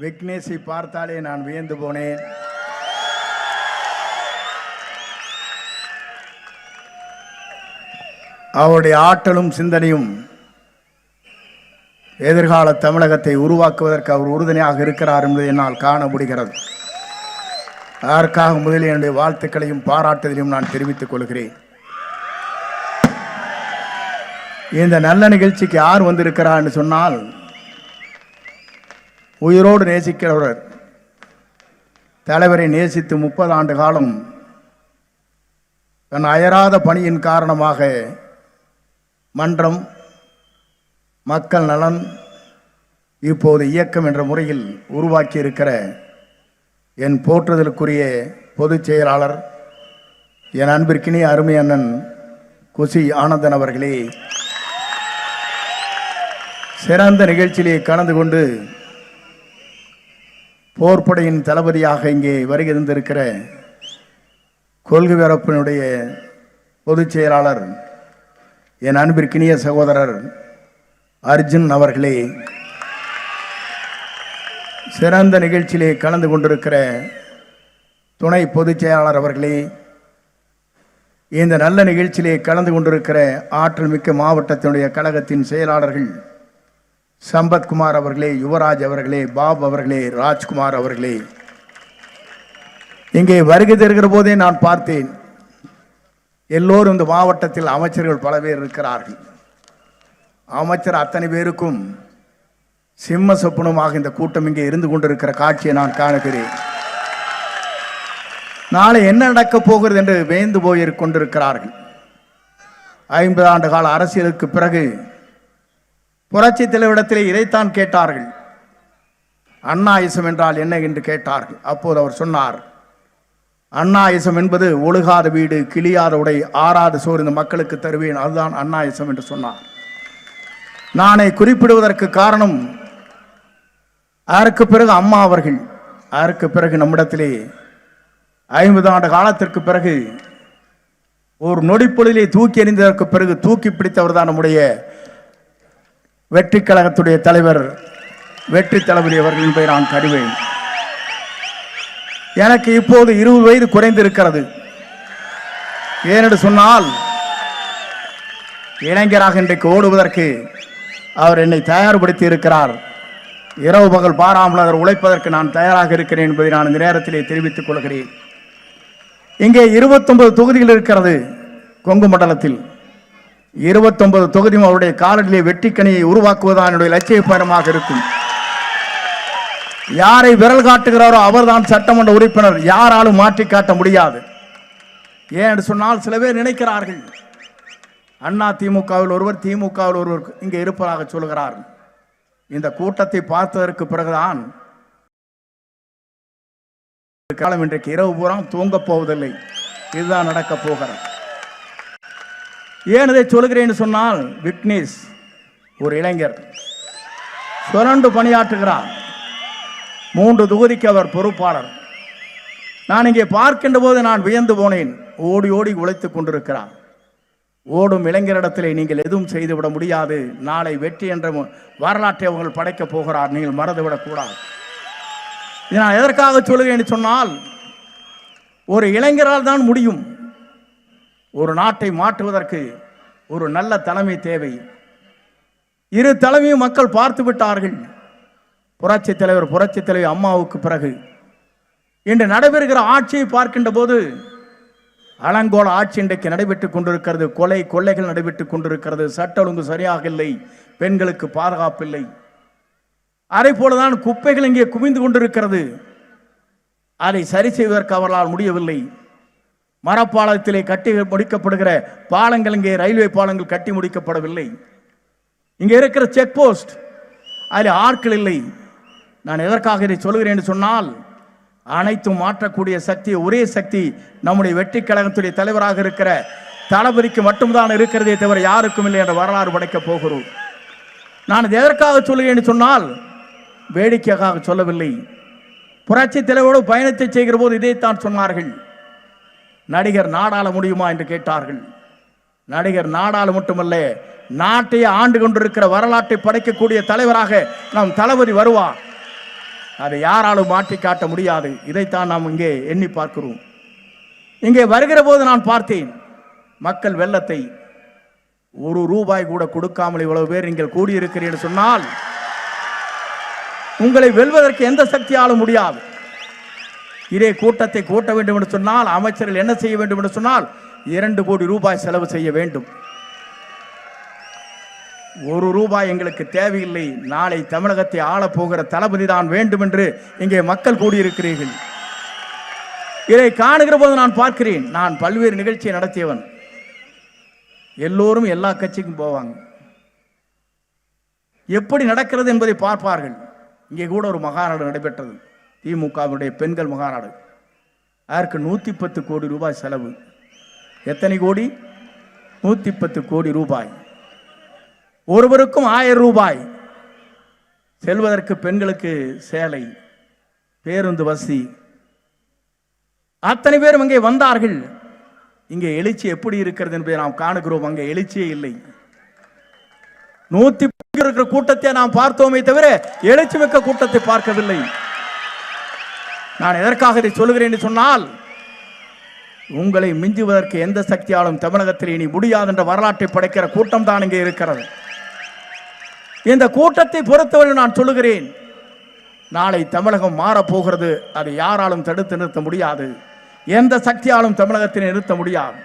விக்னேஷை பார்த்தாலே நான் வியந்து போனேன். அவருடைய ஆற்றலும் சிந்தனையும் எதிர்கால தமிழகத்தை உருவாக்குவதற்கு அவர் உறுதுணையாக இருக்கிறார் என்பதை என்னால் காண முடிகிறது. அதற்காக முதலில் என்னுடைய வாழ்த்துக்களையும் பாராட்டுதலையும் நான் தெரிவித்துக் கொள்கிறேன். இந்த நல்ல நிகழ்ச்சிக்கு யார் வந்திருக்கிறார் என்று சொன்னால், உயிரோடு நேசிக்கிறவர், தலைவரை நேசித்து 30 ஆண்டு காலம் தன் அயராத பணியின் காரணமாக மன்றம், மக்கள் நலன், இப்போது இயக்கம் என்ற முறையில் உருவாக்கி இருக்கிற என் போற்றுதலுக்குரிய பொதுச் செயலாளர், என் அன்பிற்கினிய அருமை அண்ணன் குசி ஆனந்தன் அவர்களே, சிறந்த நிகழ்ச்சியிலே கலந்து கொண்டு போர்ப்படையின் தளபதியாக இங்கே வருகை தந்திருக்கிற கொள்கை பரப்பினுடைய பொதுச் செயலாளர், என் அன்பிற்கினிய சகோதரர் அர்ஜுன் அவர்களே, சிறந்த நிகழ்ச்சியிலே கலந்து கொண்டிருக்கிற துணை பொதுச் செயலாளர் அவர்களே, இந்த நல்ல நிகழ்ச்சியிலே கலந்து கொண்டிருக்கிற ஆற்றல் மிக்க மாவட்டத்தினுடைய கழகத்தின் செயலாளர்கள் சம்பத்குமார் அவர்களே, யுவராஜ் அவர்களே, பாப் அவர்களே, ராஜ்குமார் அவர்களே, இங்கே வருகை தருகிற போதே நான் பார்த்தேன், எல்லோரும் இந்த மாவட்டத்தில் அமைச்சர்கள் பல பேர் இருக்கிறார்கள். அமைச்சர் அத்தனை பேருக்கும் சிம்ம சொப்பனமாக இந்த கூட்டம் இங்கே இருந்து கொண்டிருக்கிற காட்சியை நான் காணுகிறேன். நாளை என்ன நடக்கப் போகிறது என்று வேந்து போய் கொண்டிருக்கிறார்கள். 50 ஆண்டு கால அரசியலுக்கு பிறகு புரட்சி தலைவரிடத்திலே இதைத்தான் கேட்டார்கள். அண்ணாயிசம் என்றால் என்ன என்று கேட்டார்கள். அப்போது அவர் சொன்னார், அண்ணாயிசம் என்பது ஒழுகாத வீடு, கிளியாத உடை, ஆறாத சோறு இந்த மக்களுக்கு தருவேன், அதுதான் அண்ணாயிசம் என்று சொன்னார். நானே குறிப்பிடுவதற்கு காரணம், அதற்கு பிறகு அம்மா அவர்கள், அதற்கு பிறகு நம்மிடத்திலே 50 ஆண்டு காலத்திற்கு பிறகு ஒரு நொடிப்பொழுதிலே தூக்கி எறிந்ததற்கு பிறகு தூக்கி பிடித்தவர் தான் நம்முடைய வெற்றி கழகத்துடைய தலைவர் வெற்றி தளபதி அவர்கள் என்பதை நான் கருவேன். எனக்கு இப்போது 20 வயது குறைந்திருக்கிறது. ஏனென்று சொன்னால், இளைஞராக இன்றைக்கு ஓடுவதற்கு அவர் என்னை தயார்படுத்தி இருக்கிறார். இரவு பகல் பாராமல் அவர் உழைப்பதற்கு நான் தயாராக இருக்கிறேன் என்பதை நான் இந்த நேரத்திலே தெரிவித்துக் கொள்கிறேன். இங்கே 29 தொகுதிகள் இருக்கிறது. கொங்கு மண்டலத்தில் 29 தொகுதியும் அவருடைய காலடியிலே வெற்றிக்கணியை உருவாக்குவதுதான் என்னுடைய லட்சிய பயணமாக இருக்கும். யாரை விரல் காட்டுகிறாரோ அவர்தான் சட்டமன்ற உறுப்பினர், யாராலும் மாற்றி காட்ட முடியாது. ஏன் சொன்னால், சில பேர் நினைக்கிறார்கள் அண்ணா திமுகவில் ஒருவர், திமுகவில் ஒருவர் இங்கே இருப்பதாக சொல்கிறார். இந்த கூட்டத்தை பார்த்ததற்கு பிறகுதான் காலம் இன்றைக்கு இரவு பூரா தூங்கப் போவதில்லை. இதுதான் நடக்கப் போகிறது. ஏன் இதை சொல்கிறேன்னு சொன்னால், விக்னேஷ் ஒரு இளைஞர், சுரண்டு பணியாற்றுகிறார். 3 தொகுதிக்கு அவர் பொறுப்பாளர். நான் இங்கே பார்க்கின்ற போது நான் வியந்து போனேன். ஓடி ஓடி உழைத்துக் கொண்டிருக்கிறார். ஓடும் இளைஞரிடத்திலே நீங்கள் எதுவும் செய்துவிட முடியாது. நாளை வெற்றி என்ற வரலாற்றை அவர்கள் படைக்கப் போகிறார். நீங்கள் மறந்துவிடக்கூடாது. இது நான் எதற்காக சொல்லுகிறேன் சொன்னால், ஒரு இளைஞரால் தான் முடியும். ஒரு நாட்டை மாற்றுவதற்கு ஒரு நல்ல தலைமை தேவை. இரு தலைமையும் மக்கள் பார்த்து விட்டார்கள். புரட்சி தலைவர் அம்மாவுக்கு பிறகு இன்று நடைபெறுகிற ஆட்சியை பார்க்கின்ற போது, அலங்கோல ஆட்சி இன்றைக்கு நடைபெற்றுக் கொண்டிருக்கிறது. கொலை கொள்ளைகள் நடைபெற்றுக் கொண்டிருக்கிறது. சட்ட ஒழுங்கு சரியாக இல்லை. பெண்களுக்கு பாதுகாப்பில்லை. அதை போலதான் குப்பைகள் இங்கே குவிந்து கொண்டிருக்கிறது. அதை சரி செய்வதற்கு அவர்களால் முடியவில்லை. மரப்பாலத்திலே கட்டி முடிக்கப்படுகிற பாலங்கள், இங்கே ரயில்வே பாலங்கள் கட்டி முடிக்கப்படவில்லை. இங்கே இருக்கிற செக் போஸ்ட், அதில் ஆட்கள் இல்லை. நான் எதற்காக இதை சொல்கிறேன் என்று சொன்னால், அனைத்தும் மாற்றக்கூடிய சக்தி, ஒரே சக்தி நம்முடைய வெற்றி கழகத்துடைய தலைவராக இருக்கிற தளபதிக்கு மட்டும்தான் இருக்கிறதே தவிர யாருக்கும் இல்லை என்ற வரலாறு படைக்கப் போகிறோம். நான் இது எதற்காக சொல்கிறேன் என்று சொன்னால், வேடிக்கையாக சொல்லவில்லை. புரட்சி தலைவரோடு பயணத்தை செய்கிற போது இதைத்தான் சொன்னார்கள். நடிகர் நாடாள முடியுமா என்று கேட்டார்கள். நடிகர் நாடாள மட்டுமல்ல, நாட்டையே ஆண்டு கொண்டிருக்கிற வரலாற்றை படைக்கக்கூடிய தலைவராக நம் தளபதி வருவார். அதை யாராலும் மாற்றி காட்ட முடியாது. இதைத்தான் நாம் இங்கே எண்ணி பார்க்கிறோம். இங்கே வருகிற போது நான் பார்த்தேன் மக்கள் வெள்ளத்தை. ₹1 கூட கொடுக்காமல் இவ்வளவு பேர் நீங்கள் கூடியிருக்கிறீர்கள் சொன்னால் உங்களை வெல்வதற்கு எந்த சக்தியாலும் முடியாது. இதே கூட்டத்தை கூட்ட வேண்டும் என்று சொன்னால் அமைச்சர்கள் என்ன செய்ய வேண்டும் என்று சொன்னால் ₹2 கோடி செலவு செய்ய வேண்டும். ₹1 எங்களுக்கு தேவையில்லை. நாளை தமிழகத்தை ஆளப்போகிற தளபதி தான் வேண்டும் என்று இங்கே மக்கள் கூடியிருக்கிறீர்கள். இதை காணுகிற போது நான் பார்க்கிறேன். நான் பல்வேறு நிகழ்ச்சியை நடத்தியவன். எல்லோரும் எல்லா கட்சிக்கும் போவாங்க. எப்படி நடக்கிறது என்பதை பார்ப்பார்கள். இங்கே கூட ஒரு மகாநாடு நடைபெற்றது, திமுகவுடைய பெண்கள் மகாநாடு. அதற்கு ₹110 கோடி செலவு. எத்தனை கோடி? ₹110 கோடி. ஒருவருக்கும் ₹1000. செல்வதற்கு பெண்களுக்கு சேலை, பேருந்து வசதி, அத்தனை பேரும் அங்கே வந்தார்கள். இங்கே எழுச்சி எப்படி இருக்கிறது என்பதை நாம் காணுகிறோம். அங்கே எழுச்சியே இல்லை. 110 இருக்கிற கூட்டத்தை நாம் பார்த்தோமே தவிர எழுச்சி மிக்க கூட்டத்தை பார்க்கவில்லை. நான் எதற்காக இதை சொல்லுகிறேன் என்று சொன்னால், உங்களை மிஞ்சுவதற்கு எந்த சக்தியாலும் தமிழகத்தில் இனி முடியாது என்ற வரலாற்றை படைக்கிற கூட்டம் தான் இங்கே இருக்கிறது. இந்த கூட்டத்தை பொறுத்தவரை நான் சொல்லுகிறேன், நாளை தமிழகம் மாறப்போகிறது. அதை யாராலும் தடுத்து நிறுத்த முடியாது. எந்த சக்தியாலும் தமிழகத்தை நிறுத்த முடியாது.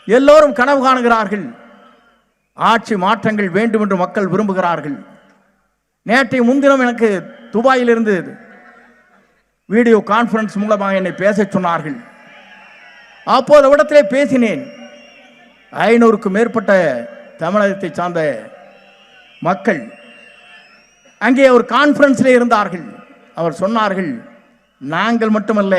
எல்லோரும் கனவு காணுகிறார்கள். ஆட்சி மாற்றங்கள் வேண்டும் என்று மக்கள் விரும்புகிறார்கள். நேற்றைய முன்தினம் எனக்கு துபாயிலிருந்து வீடியோ கான்பரன்ஸ் மூலமாக என்னை பேச சொன்னார்கள். அப்போது இடத்திலே பேசினேன். 500க்கும் மேற்பட்ட தமிழகத்தை சார்ந்த மக்கள் அங்கே ஒரு கான்பரன்ஸில் இருந்தார்கள். அவர் சொன்னார்கள், நாங்கள் மட்டுமல்ல,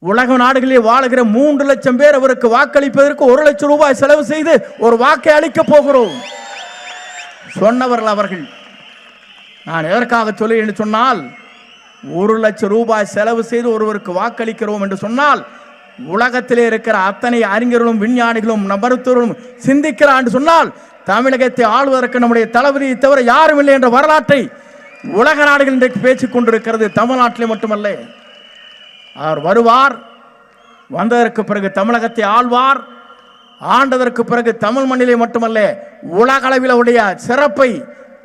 உலக நாடுகளிலே வாழுகிற 3 லட்சம் பேர் அவருக்கு வாக்களிப்பதற்கு ₹1 லட்சம் செலவு செய்து ஒரு வாக்கை அளிக்க போகிறோம் சொன்னவர்கள் அவர்கள். நான் எதற்காக சொல்லி என்று சொன்னால், ₹1 லட்சம் செலவு செய்து ஒருவருக்கு வாக்களிக்கிறோம் என்று சொன்னால் உலகத்திலே இருக்கிற அத்தனை அறிஞர்களும் விஞ்ஞானிகளும் மருத்துவர்களும் சிந்திக்கிறார் என்று சொன்னால், தமிழகத்தை ஆளுவதற்கு நம்முடைய தளபதியை தவிர யாரும் இல்லை என்ற வரலாற்றை உலக நாடுகள் இன்றைக்கு பேசிக் கொண்டிருக்கிறது. தமிழ்நாட்டிலே மட்டுமல்ல. அவர் வருவார், வந்ததற்கு பிறகு தமிழகத்தை ஆள்வார், ஆண்டதற்கு பிறகு தமிழ் மண்ணிலே மட்டுமல்ல உலக அளவில் உடைய சிறப்பை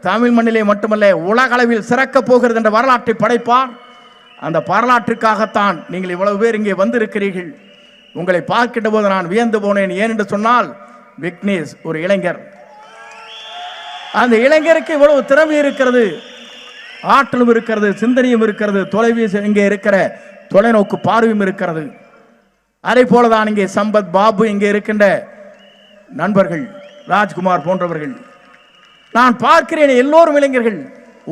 தமிழ் மண்ணிலே மட்டுமல்ல உலக அளவில் சிறக்கப் போகிறது என்ற வரலாற்றை படைப்பார். அந்த வரலாற்றுக்காகத்தான் நீங்கள் இவ்வளவு பேர் இங்கே வந்திருக்கிறீர்கள். உங்களை பார்க்கின்ற போது நான் வியந்து போனேன். ஏன் என்று சொன்னால், விக்னேஷ் ஒரு இளைஞர். அந்த இளைஞருக்கு இவ்வளவு திறமை இருக்கிறது, ஆற்றலும் இருக்கிறது, சிந்தனையும் இருக்கிறது, தொலைபேசி இங்கே இருக்கிற தொலைநோக்கு பார்வையும் இருக்கிறது. அதே போலதான் இங்கே சம்பத், பாபு, இங்கே இருக்கின்ற நண்பர்கள், ராஜ்குமார் போன்றவர்கள் நான் பார்க்கிறேன். எல்லோரும் இளைஞர்கள்,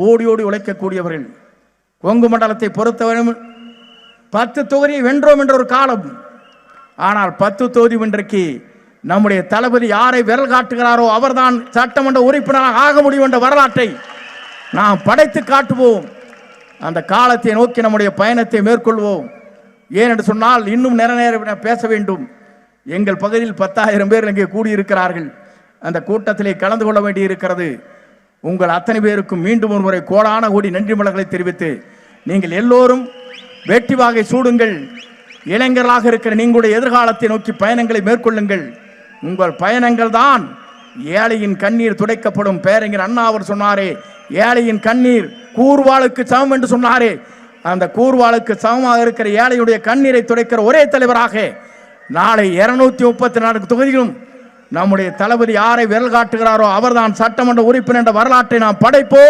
ஓடி ஓடி உழைக்கக்கூடியவர்கள். கொங்கு மண்டலத்தை பொறுத்தவரை 10 தொகுதியை வென்றோம் என்ற ஒரு காலம். ஆனால் 10 தொகுதி இன்றைக்கு நம்முடைய தளபதி யாரை விரல் காட்டுகிறாரோ அவர்தான் சட்டமன்ற உறுப்பினராக ஆக முடியும் என்ற வரலாற்றை நாம் படைத்து காட்டுவோம். அந்த காலத்தை நோக்கி நம்முடைய பயணத்தை மேற்கொள்வோம். ஏனென்று சொன்னால், இன்னும் நேரம் பேச வேண்டும். எங்கள் பகுதியில் 10,000 பேர் இங்கே கூடியிருக்கிறார்கள். அந்த கூட்டத்திலே கலந்து கொள்ள வேண்டி இருக்கிறது. உங்கள் அத்தனை பேருக்கும் மீண்டும் ஒரு முறை கோடான கோடி நன்றி மலர்களை தெரிவித்து, நீங்கள் எல்லோரும் வெற்றி வாகை சூடுங்கள். இளைஞர்களாக இருக்கிற நீங்களுடைய எதிர்காலத்தை நோக்கி பயணங்களை மேற்கொள்ளுங்கள். உங்கள் பயணங்கள் தான் ஏழையின் கண்ணீர் துடைக்கப்படும். பேரறிஞர் அண்ணா அவர் சொன்னாரே, ஏழையின் கண்ணீர் கூர்வாளுக்கு சமம் என்று சொன்னாரே, அந்த கூர்வாளுக்கு சமமாக இருக்கிற ஏழையுடைய கண்ணீரை துடைக்கிற ஒரே தலைவராக நாளை 234 தொகுதிகளும் நம்முடைய தளபதி யாரை விரல் காட்டுகிறாரோ அவர்தான் சட்டமன்ற உறுப்பினர் என்ற வரலாற்றை நாம் படைப்போம்.